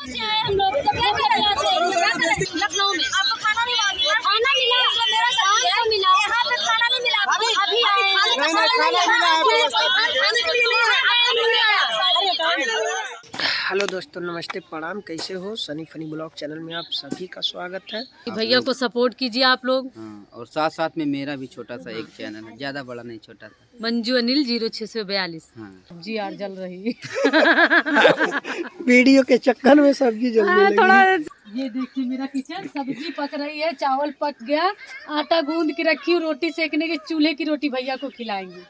से आए हम लोग तो क्या कर रहे थे लखनऊ में। आपको खाना नहीं मिला? खाना मिला, मेरा सामान तो मिला, यहाँ पे खाना नहीं मिला। अभी आए हेलो दोस्तों, नमस्ते, प्रणाम। कैसे हो? सनी फनी ब्लॉग चैनल में आप सभी का स्वागत है। भैया को सपोर्ट कीजिए आप लोग। हाँ, और साथ साथ में मेरा भी छोटा सा एक चैनल है, ज्यादा बड़ा नहीं, छोटा सा। मंजू अनिल 0642। हाँ। जी यार जल रही वीडियो के चक्कर में सब्जी जल्दी लगी। थोड़ा ये देखिए मेरा किचन, सब्जी पक रही है, चावल पक गया, आटा गूंद के रखी हूँ, रोटी सेकने के चूल्हे की रोटी भैया को खिलाएंगे।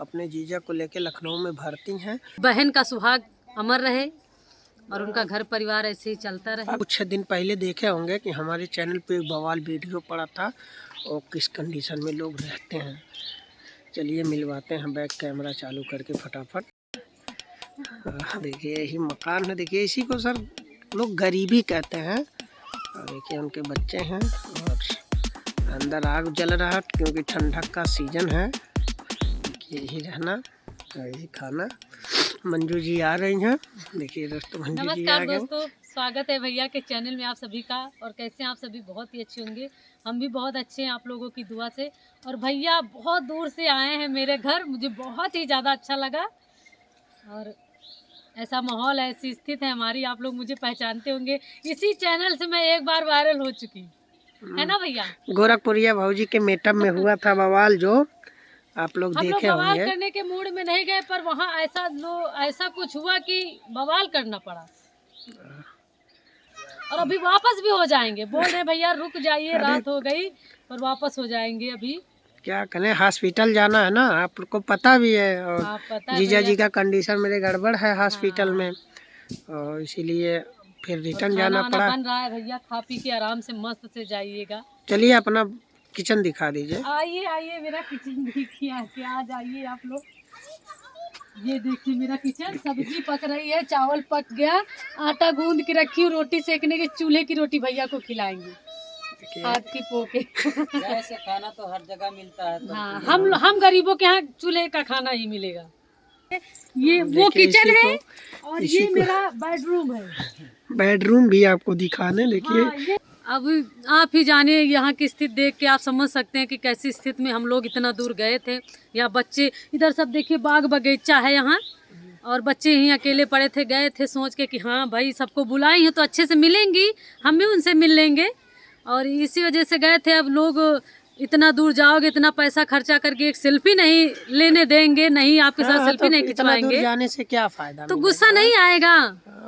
अपने जीजा को लेके लखनऊ में भर्ती हैं। बहन का सुहाग अमर रहे और उनका घर परिवार ऐसे ही चलता रहे। कुछ दिन पहले देखे होंगे कि हमारे चैनल पे एक बवाल वीडियो पड़ा था और किस कंडीशन में लोग रहते हैं। चलिए मिलवाते हैं बैक कैमरा चालू करके फटाफट। देखिए यही मकान है, देखिए इसी को सर लोग गरीबी कहते हैं। और देखिए उनके बच्चे हैं और अंदर आग जल रहा क्योंकि ठंडक का सीजन है। यही रहना, यही खाना। मंजू जी आ रही हैं, देखिए दोस्तों मंजू जी आ नमस्कार गए। दोस्तों, स्वागत है भैया के चैनल में आप सभी का। और कैसे हैं आप सभी? बहुत ही अच्छे होंगे, हम भी बहुत अच्छे हैं आप लोगों की दुआ से। और भैया बहुत दूर से आए हैं मेरे घर, मुझे बहुत ही ज़्यादा अच्छा लगा। और ऐसा माहौल है, ऐसी स्थिति है हमारी, आप लोग मुझे पहचानते होंगे, इसी चैनल से मैं एक बार वायरल हो चुकी है ना भैया। गोरखपुरिया भाऊजी के मेटअप में हुआ था बवाल, जो आप लोग हम लोग देखे बवाल होंगे। करने के मूड में नहीं गए, पर वहाँ ऐसा कुछ हुआ कि बवाल करना पड़ा। और अभी वापस भी हो जाएंगे, बोल रहे भैया रुक जाइए, रात हो गई, पर वापस हो जाएंगे। अभी क्या करें, हॉस्पिटल जाना है ना, आपको पता भी है। और आप पता है जीजा जी भैया, का कंडीशन मेरे गड़बड़ है हॉस्पिटल में, और इसीलिए फिर रिटर्न जाना खाना पड़ा। बन रहा है भैया, खा पी के आराम से मस्त से जाइएगा। चलिए अपना किचन दिखा दीजिए। आइए आइए मेरा किचन देखिए, आके आ जाइए आप लोग। ये देखिए मेरा किचन, सब्जी पक रही है, चावल पक गया, आटा गूंद के रखी हूँ, रोटी सेकने के चूल्हे की रोटी भैया को खिलाएंगे, हाथ की पोके। ऐसे खाना तो हर जगह मिलता है, तो हाँ, हम गरीबों के यहाँ चूल्हे का खाना ही मिलेगा। ये वो किचन है और ये मेरा बेडरूम है। बेडरूम भी आपको दिखाने, देखिए। हाँ, अब आप ही जाने, यहाँ की स्थिति देख के आप समझ सकते हैं कि कैसी स्थिति में हम लोग इतना दूर गए थे। या बच्चे इधर सब देखिए, बाग बगीचा है यहाँ, और बच्चे यहीं अकेले पड़े थे। गए थे सोच के कि हाँ भाई सबको बुलाई हैं तो अच्छे से मिलेंगी, हम भी उनसे मिल लेंगे, और इसी वजह से गए थे। अब लोग इतना दूर जाओगे, इतना पैसा खर्चा करके एक सेल्फी नहीं लेने देंगे, नहीं आपके साथ सेल्फी नहीं खिंचवाएंगे, जाने से क्या फायदा? तो गुस्सा नहीं आएगा।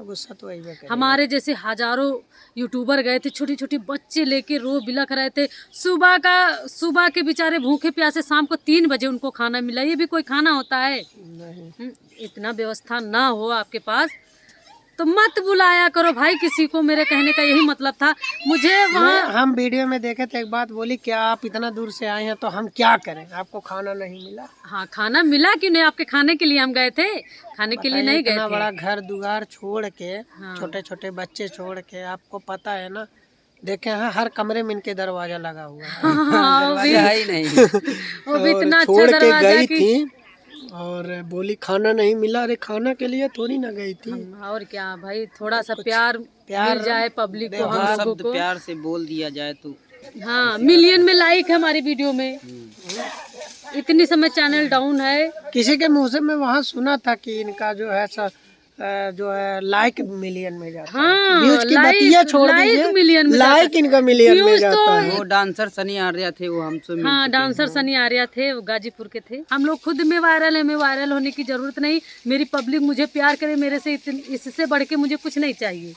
गुस्सा तो वही। हमारे जैसे हजारों यूट्यूबर गए थे, छोटी छोटी बच्चे लेके रो बिलख रहे थे। सुबह के बेचारे भूखे प्यासे, शाम को 3 बजे उनको खाना मिला। ये भी कोई खाना होता है? नहीं। इतना व्यवस्था ना हो आपके पास तो मत बुलाया करो भाई किसी को। मेरे कहने का यही मतलब था। मुझे वहाँ हम वीडियो में देखे थे, एक बात बोली, क्या आप इतना दूर से आए हैं तो हम क्या करें, आपको खाना नहीं मिला? हाँ, खाना मिला क्यों नहीं? आपके खाने के लिए हम गए थे, खाने के लिए नहीं गए इतना थे। बड़ा घर दुआर छोड़ के, हाँ। छोटे छोटे बच्चे छोड़ के, आपको पता है ना, देखे हैं हर कमरे में इनके दरवाजा लगा हुआ है। हाँ, वो भी दरवाजा है ही नहीं। वो भी इतना अच्छा छोड़ के दरवाजा गई की। थी और बोली खाना नहीं मिला। अरे खाना के लिए थोड़ी ना गई थी। और क्या भाई, थोड़ा सा प्यार मिल जाए पब्लिक को, हम लोगों शब्द को। प्यार से बोल दिया जाए तो। हाँ, मिलियन में लाइक है हमारी वीडियो में। इतनी समय चैनल डाउन है। किसी के मुंह से मैं वहाँ सुना था कि इनका जो है लाइक मिलियन में जाता है। हाँ, व्यूज की बतिया छोड़ दीजिए, मिलियन में लाइक इनका मिलियन में व्यूज तो जाता है। वो डांसर सनी आर्या थे, वो हमसे मिल हाँ, चुके हैं। डांसर सनी आर्या थे, वो गाजीपुर के थे। हम लोग खुद में वायरल है, मैं वायरल होने की जरूरत नहीं। मेरी पब्लिक मुझे प्यार करे, मेरे से इससे बढ़ के मुझे कुछ नहीं चाहिए।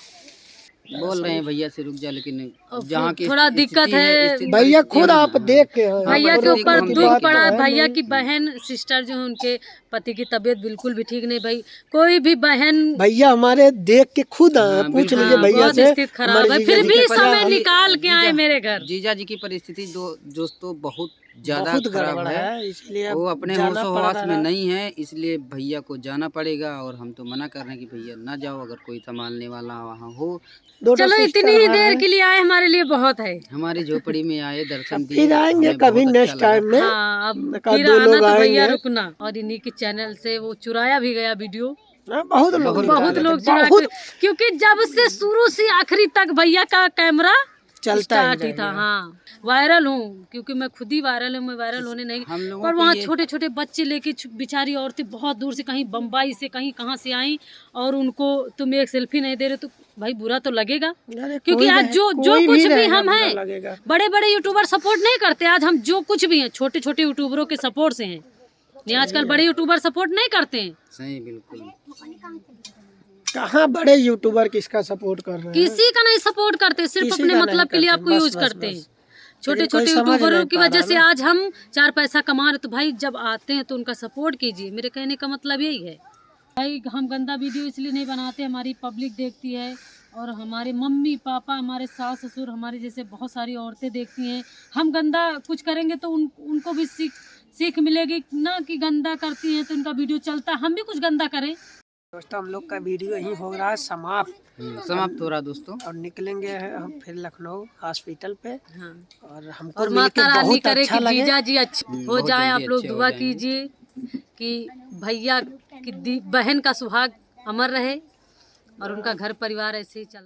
बोल रहे हैं भैया से रुक जा, लेकिन जहाँ की थोड़ा दिक्कत है भैया, खुद आप देख के हैं। भैया के परिस्थिति ऊपर को हम दुख बात पड़ा। है भैया की बहन सिस्टर जो है, उनके पति की तबीयत बिल्कुल भी ठीक नहीं। भाई कोई भी बहन, भैया हमारे देख के खुद आए, पूछ लीजिए हाँ, भैया बहुत से। स्थिति खराब हमारे है, जीजा फिर जी भी के समय पता- निकाल के आए मेरे घर। जीजा जी की परिस्थिति दोस्तों बहुत ज्यादा बहुत खराब गड़बड़ है। है, इसलिए वो अपने जाना होशो पड़ हवास रहा में है। नहीं है, इसलिए भैया को जाना पड़ेगा। और हम तो मना कर रहे हैं कि भैया ना जाओ, अगर कोई संभालने वाला वहाँ हो। चलो इतनी ही देर के लिए आए, हमारे लिए बहुत है। हमारी झोपड़ी में आए, दर्शन दिए, फिर आएंगे हमें कभी बहुत अच्छा नेक्स्ट लगा। टाइम में। हाँ, अब एक आध फिर दो आना लोग तो भैया आएंगे। रुकना। और इन्हीं के चैनल से वो चुराया भी गया वीडियो। बहुत लोग बहुत लोग चिढ़ा बहुत के- क्योंकि जब से शुरू से आखिरी तक भैया का कैमरा चलता ही स्टार्ट ही था। हाँ, वायरल हूँ क्योंकि मैं खुद ही वायरल हूँ, मैं वायरल होने नहीं। हम लोगों पर की वहाँ ये- छोटे छोटे बच्चे लेके बेचारी औरतें बहुत दूर से, कहीं बम्बई से, कहीं कहाँ से आई, और उनको तुम एक सेल्फी नहीं दे रहे तो भाई बुरा तो लगेगा। अरे क्योंकि कोई आज रहे- जो कोई कुछ भी रहेगा, हम बुरा हैं, लगेगा। बड़े बड़े यूट्यूबर सपोर्ट नहीं करते। आज हम जो कुछ भी हैं छोटे छोटे यूट्यूबरों के सपोर्ट से हैं। ये आजकल बड़े यूट्यूबर सपोर्ट नहीं करते हैं, सही बिल्कुल। कहाँ बड़े यूट्यूबर किसका सपोर्ट कर रहे हैं? किसी का नहीं सपोर्ट करते, सिर्फ किसी अपने का मतलब नहीं के लिए करते, आपको बस, यूज बस, करते बस। हैं। छोटे लेकिन कोई छोटे समझ यूट्यूबरों नहीं की पा वजह रहा से ना। आज हम 4 पैसा कमा रहे, तो भाई जब आते हैं तो उनका सपोर्ट कीजिए। मेरे कहने का मतलब यही है भाई, हम गंदा वीडियो इसलिए नहीं बनाते, हमारी पब्लिक देखती है और हमारे मम्मी पापा, हमारे सास ससुर, हमारे जैसे बहुत सारी औरतें देखती हैं। हम गंदा कुछ करेंगे तो उनको भी सीख मिलेगी ना, कि गंदा करती हैं तो उनका वीडियो चलता, हम भी कुछ गंदा करें। दोस्तों हम लोग का वीडियो यहीं हो रहा है समाप्त, समाप्त हो रहा दोस्तों। और निकलेंगे हम फिर लखनऊ हॉस्पिटल पे। हाँ। और हमको और मिलके माता रानी बहुत करे अच्छा कि लगे। जीजा जी अच्छे हो बहुत जाए। जल्दी आप लोग अच्छे हो दुआ जाएंगे। कीजिए कि भैया की बहन का सुहाग अमर रहे और उनका घर परिवार ऐसे ही चलता